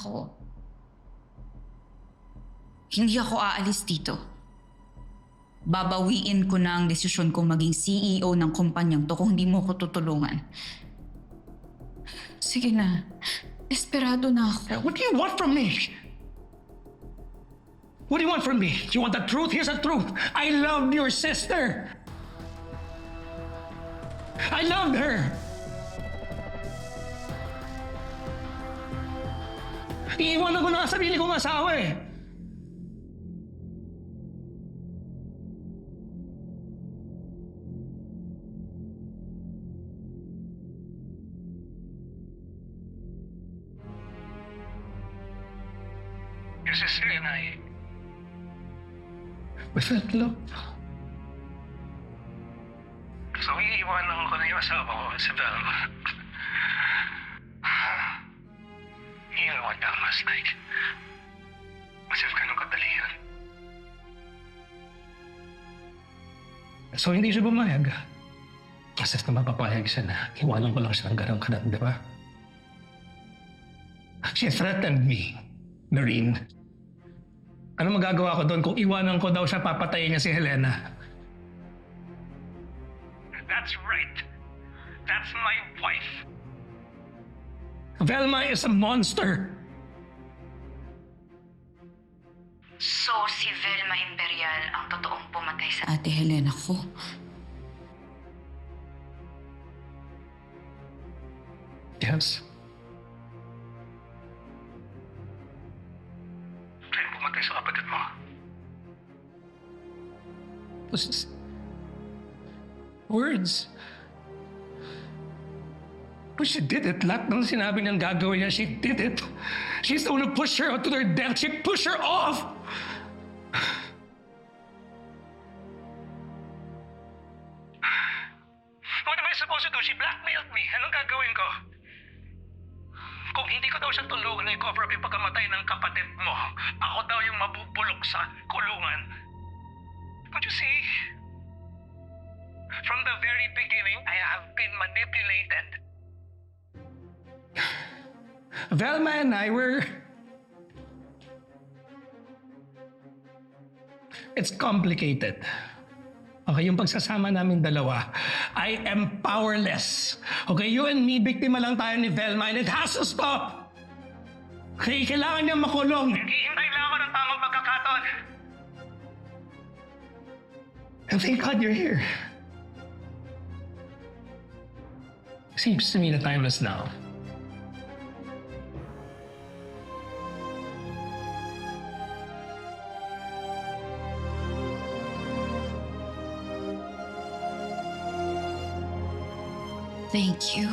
ako. Hindi ako aalis dito. Babawiin ko na ang desisyon kong maging CEO ng kumpanyang to kung hindi mo ko tutulungan. Sige na. Desperado na ako. What do you want from me? What do you want from me? You want the truth? Here's the truth. I loved your sister. I loved her. Iiwanan ko na ang sarili kong asawa eh. Your sister and I, we felt love. So, iiwanan ko na yung asawa ko si Velma. You know what Velma's like. As if ganun kadali yun. So, hindi siya bumayag. As if na mapapayag siya na iwanan ko lang siya ng ganun kadat, di ba? She threatened me, Noreen. Ano magagawa ko doon kung iwanan ko daw siya, papatayin niya si Helena? That's right. That's my wife. Velma is a monster. So, si Velma Imperial ang totoong pumatay sa Ate Helena ko. Yes. Siya yung pumatay sa kapatid mo. Words. But she did it. Lahat ng sinabi niyang gagawin niya, she did it. She's the one who pushed her to her death. She pushed her off. What am I supposed to do? She blackmailed me. Anong gagawin ko? Kung hindi ko daw siya tulungan na i-cover up yung pagkamatay ng kapatid mo, ako daw yung mabubulok sa kulungan. Don't you see? From the very beginning, I have been manipulated. Velma and I were... It's complicated. Okay, yung pagsasama namin dalawa, I am powerless. Okay, you and me, biktima lang tayo ni Velma and it has to stop. Okay, kailangan niya makulong. Naghihintay lang ako ng tamang pagkakataon. And thank God you're here. Seems to me the time is now. Thank you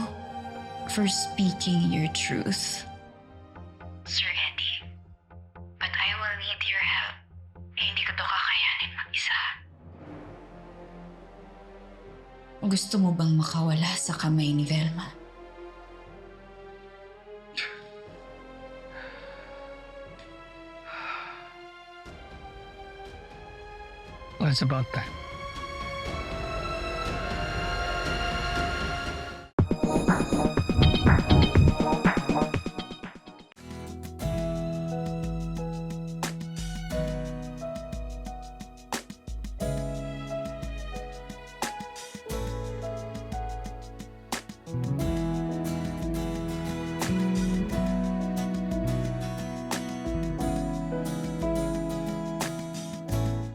for speaking your truth. Sir Eddie, but I will need your help. Hindi ko to kakayanin mag-isa. Gusto mo bang makawala sa kamay ni Velma? Well, it's about time.